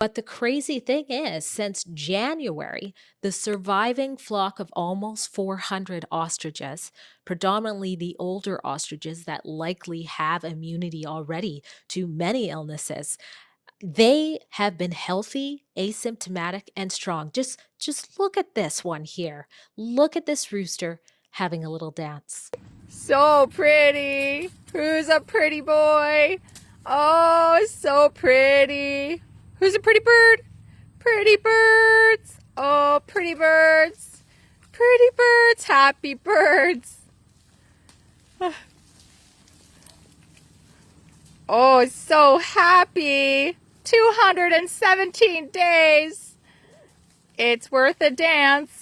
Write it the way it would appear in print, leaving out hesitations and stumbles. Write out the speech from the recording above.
But the crazy thing is, since January, the surviving flock of almost 400 ostriches, predominantly the older ostriches that likely have immunity already to many illnesses, they have been healthy, asymptomatic, and strong. Just look at this one here. Look at this rooster having a little dance. So pretty. Who's a pretty boy? Oh, so pretty. Who's a pretty bird? Pretty birds. Oh, pretty birds. Pretty birds. Happy birds. Oh, so happy. 217 days. It's worth a dance.